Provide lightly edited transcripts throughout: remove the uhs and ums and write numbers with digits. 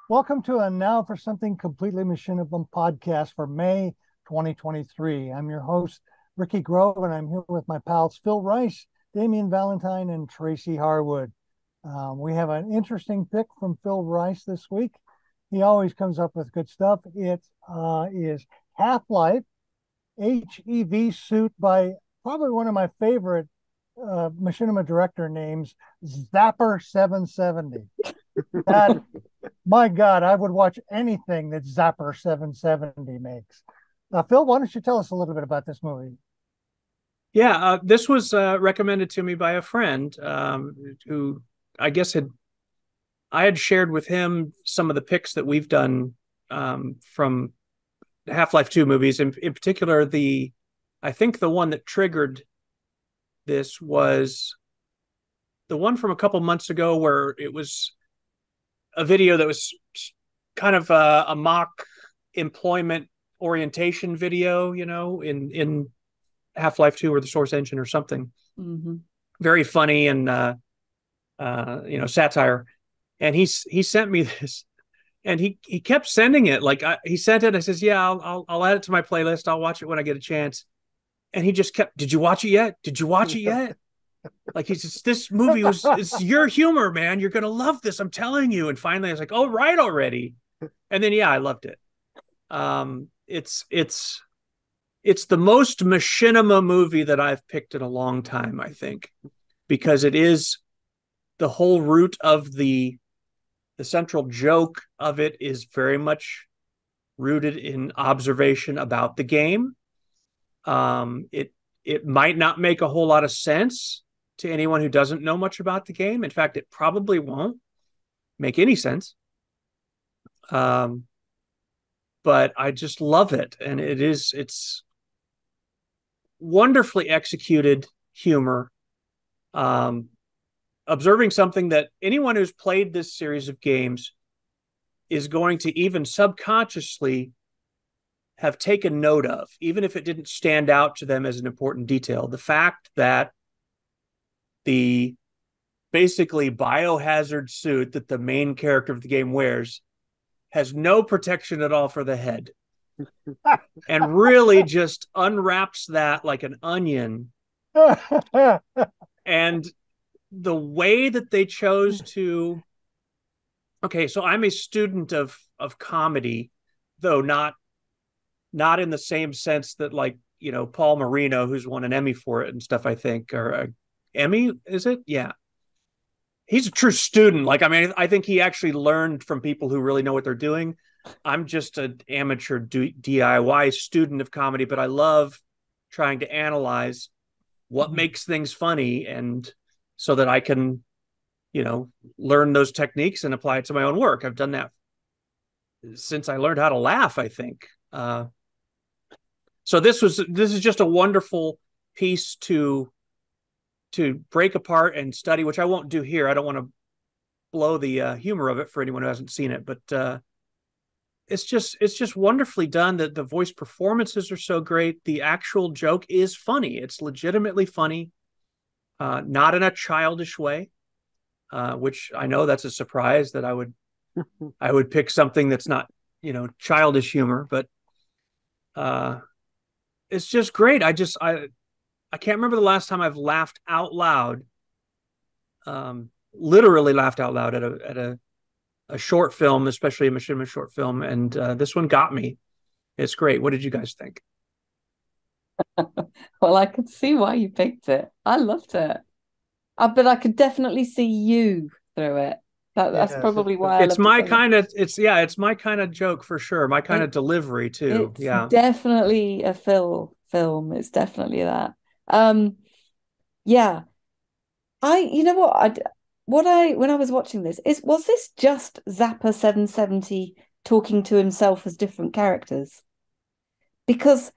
Welcome to a Now for Something Completely Machinable podcast for May 2023. I'm your host, Ricky Grove, and I'm here with my pals Phil Rice, Damien Valentine, and Tracy Harwood. We have an interesting pick from Phil Rice this week. He always comes up with good stuff. It is Half Life, HEV Suit by probably one of my favorite machinima director names, Zapper 770. That My God, I would watch anything that Zapper 770 makes. Phil, why don't you tell us a little bit about this movie? Yeah, this was recommended to me by a friend who I guess I had shared with him some of the picks that we've done from Half-Life 2 movies. In particular, I think the one that triggered this was the one from a couple months ago where it was a video that was kind of a mock employment orientation video, in Half-Life 2 or the Source Engine or something. Mm-hmm. Very funny and satire. And he sent me this, and he kept sending it. He sent it. I says, yeah, I'll add it to my playlist. I'll watch it when I get a chance. And he just kept, did you watch it yet? Did you watch it yet? Like, he says, this movie it's your humor, man. You're gonna love this. I'm telling you. And finally, I was like, oh, right already. And then, yeah, I loved it. It's the most machinima movie that I've picked in a long time, I think, because it is the whole root of the central joke of it is very much rooted in observation about the game. It might not make a whole lot of sense to anyone who doesn't know much about the game. In fact, it probably won't make any sense. But I just love it, and it's wonderfully executed humor. Observing something that anyone who's played this series of games is going to even subconsciously have taken note of, even if it didn't stand out to them as an important detail. The fact that the basically biohazard suit that the main character of the game wears has no protection at all for the head and really just unwraps that like an onion. And the way that they chose to, okay, so I'm a student of comedy, though not in the same sense that, like, Paul Marino, who's won an Emmy for it and stuff, I think, or a Emmy, is it? Yeah. He's a true student. Like, I mean, I think he actually learned from people who really know what they're doing. I'm just an amateur DIY student of comedy, but I love trying to analyze what makes things funny, and so that I can, learn those techniques and apply it to my own work. I've done that since I learned how to laugh, I think. So this is just a wonderful piece to break apart and study, which I won't do here. I don't want to blow the humor of it for anyone who hasn't seen it, but it's just wonderfully done. That the voice performances are so great. The actual joke is funny. It's legitimately funny, not in a childish way, which I know that's a surprise that I would pick something that's not, childish humor, but it's just great. I can't remember the last time I've laughed out loud, literally laughed out loud at a short film, especially a machinima short film. And this one got me. It's great. What did you guys think? Well, I could see why you picked it. I loved it. But I could definitely see you through it. That's Yes, probably why I It's loved it my so much. kind of it's my kind of joke for sure. My kind of It, delivery too. it's Yeah. definitely a film. It's definitely that. Um, yeah. You know what? When I was watching this, was this just Zapper 770 talking to himself as different characters? Because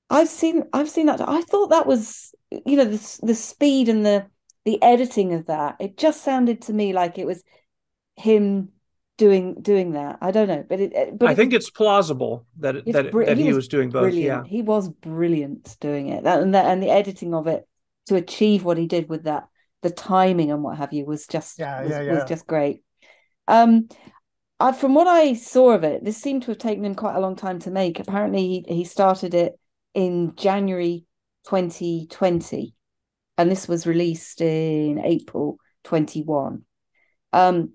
I've seen that. I thought that was, the speed and the editing of that. It just sounded to me like it was him doing that. I don't know, but I it was think it's plausible that he he was was doing both. Yeah. brilliant. He was brilliant doing it. And the editing of it to achieve what he did with that, the timing and what have you was just yeah, was yeah, was yeah. just great. Um, from what I saw of it, this seemed to have taken him quite a long time to make. Apparently, he started it in January 2020, and this was released in April 21. And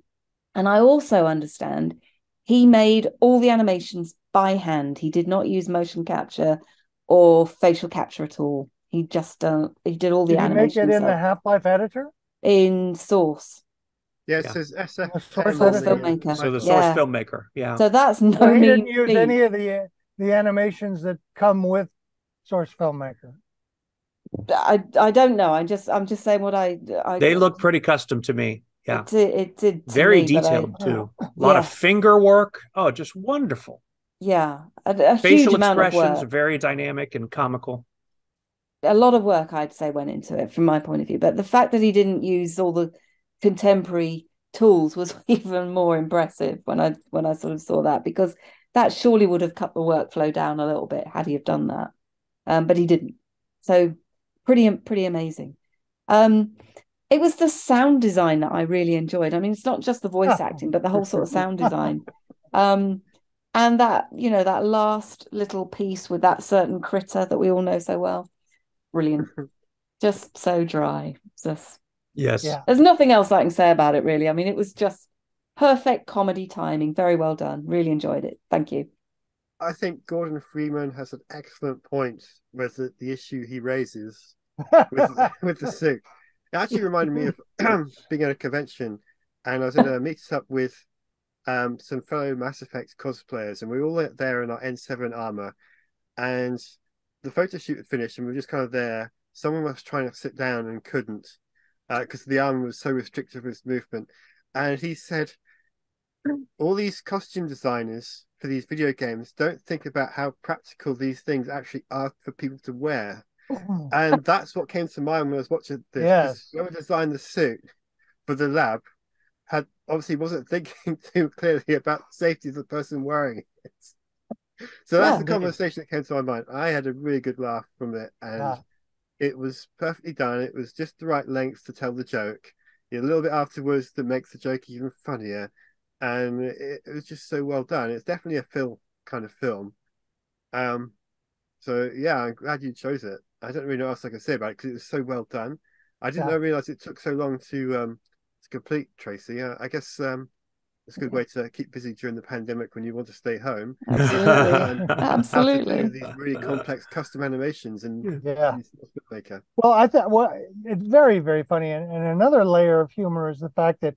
I also understand he made all the animations by hand. He did not use motion capture or facial capture at all. He just he did all the Did he make animation it in the himself Half-Life editor? in Source. Yeah, it Yeah. says The SF10 source Source on the filmmaker. So the title. source Yeah. filmmaker. Yeah. So that's no So he didn't mean use feat. any of the animations that come with source filmmaker. I don't know. I'm just saying what I They look pretty custom to me. Yeah. it did to Very me, but detailed too. A lot of yes. finger work. Oh, just wonderful. Yeah, a huge Facial amount of expressions, work. very dynamic and comical. A lot of work, I'd say, went into it from my point of view. But the fact that he didn't use all the contemporary tools was even more impressive when I sort of saw that, because that surely would have cut the workflow down a little bit had he have done that. But he didn't. So pretty amazing. It was the sound design that I really enjoyed. I mean, it's not just the voice acting, but the whole sort of sound design. And that, that last little piece with that certain critter that we all know so well. Brilliant. Just so dry. Just Yes. Yeah. There's nothing else I can say about it, really. I mean, it was just perfect comedy timing. Very well done. Really enjoyed it. Thank you. I think Gordon Freeman has an excellent point with the issue he raises with the suit. It actually reminded me of being at a convention, and I was in a meet-up with some fellow Mass Effect cosplayers, and we were all there in our N7 armor, and the photo shoot had finished, and we were just kind of there. Someone was trying to sit down and couldn't, because the armor was so restrictive with movement. And he said, all these costume designers for these video games don't think about how practical these things actually are for people to wear. And that's what came to mind when I was watching this. Yes. Whoever designed the suit for the lab wasn't thinking too clearly about the safety of the person wearing it. So that's the conversation that came to my mind. I had a really good laugh from it, and it was perfectly done. It was just the right length to tell the joke. A little bit afterwards that makes the joke even funnier, and it was just so well done. It's definitely a Phil kind of film. So yeah, I'm glad you chose it. I don't really know what else I can say about it because it was so well done. I didn't realize it took so long to complete, Tracy. I guess it's a good way to keep busy during the pandemic when you want to stay home. Absolutely. Absolutely. Have to do these really complex custom animations and maker. Well, I thought it's very, very funny, and another layer of humor is the fact that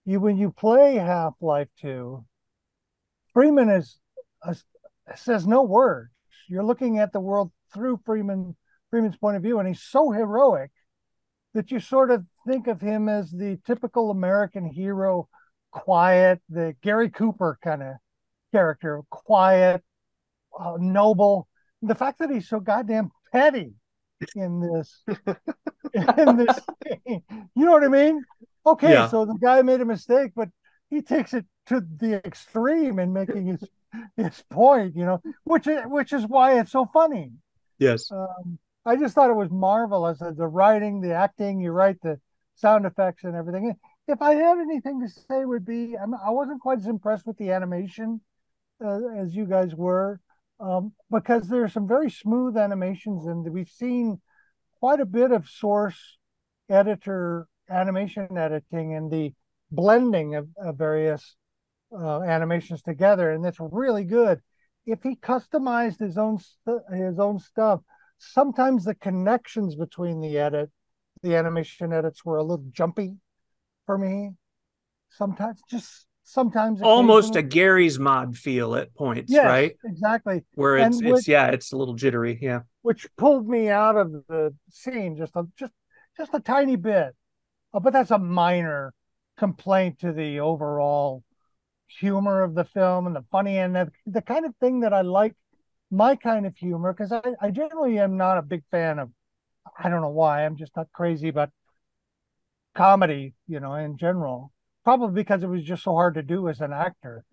when you play Half-Life 2, Freeman says no words. You're looking at the world through Freeman's point of view, and he's so heroic that you sort of think of him as the typical American hero, quiet, the Gary Cooper kind of character, quiet, noble. The fact that he's so goddamn petty in this scene, you know what I mean? Okay, so the guy made a mistake, but he takes it to the extreme in making his point, which is why it's so funny. Yes. I just thought it was marvelous. The writing, the acting, you write the sound effects and everything. If I had anything to say, would be I wasn't quite as impressed with the animation as you guys were, because there's some very smooth animations, and we've seen quite a bit of source editor animation editing and the blending of various animations together, and that's really good. If he customized his own stuff, sometimes the connections between the animation edits were a little jumpy for me. Sometimes almost a Gary's mod feel at points, right? Exactly. Where it's a little jittery, which pulled me out of the scene just a tiny bit. But that's a minor complaint to the overall humor of the film and the funny and the kind of thing that I like, my kind of humor, because I generally am not a big fan of, I don't know why, I'm just not crazy about comedy, in general. Probably because it was just so hard to do as an actor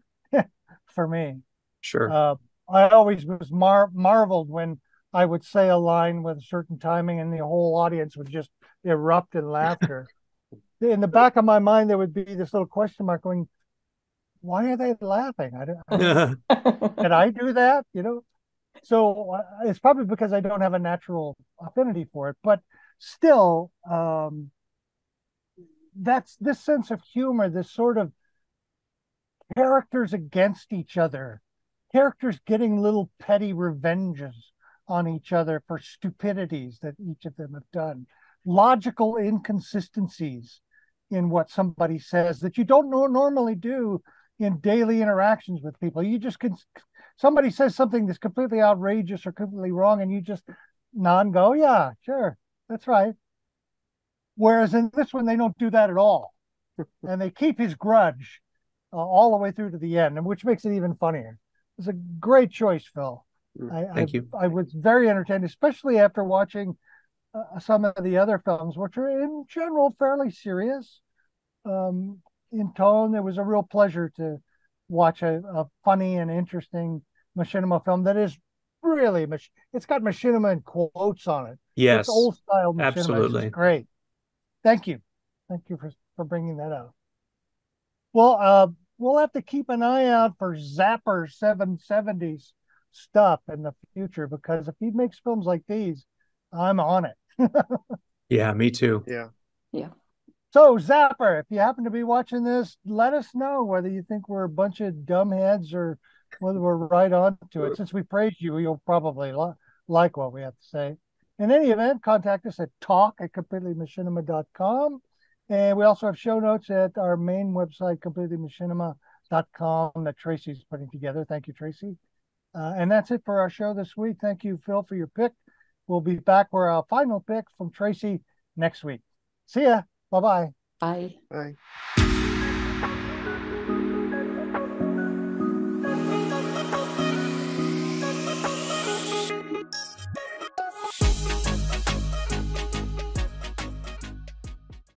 for me. Sure. I always was marveled when I would say a line with a certain timing and the whole audience would just erupt in laughter. In the back of my mind, there would be this little question mark going, why are they laughing? Did I do that? So it's probably because I don't have a natural affinity for it, but still, that's this sense of humor, this sort of characters against each other, characters getting little petty revenges on each other for stupidities that each of them have done, logical inconsistencies in what somebody says that you don't normally do in daily interactions with people. You just can, somebody says something that's completely outrageous or completely wrong, and you just nod and go, yeah, sure, that's right. Whereas in this one, they don't do that at all. And they keep his grudge all the way through to the end, and which makes it even funnier. It's a great choice, Phil. Thank you. I was very entertained, especially after watching some of the other films, which are in general fairly serious in tone. It was a real pleasure to watch a funny and interesting machinima film that is really, it's got machinima in quotes on it. Yes, it's old style machinima. absolutely. It's great. Thank you for bringing that out. Well, we'll have to keep an eye out for Zapper 770s stuff in the future, because if he makes films like these, I'm on it. Yeah, me too. Yeah. So Zapper, if you happen to be watching this, let us know whether you think we're a bunch of dumbheads or whether we're right on to it. Since we praised you, you'll probably like what we have to say. In any event, contact us at talk@completelymachinima.com. And we also have show notes at our main website, completelymachinima.com, that Tracy's putting together. Thank you, Tracy. And that's it for our show this week. Thank you, Phil, for your pick. We'll be back for our final pick from Tracy next week. See ya. Bye-bye. Bye. Bye.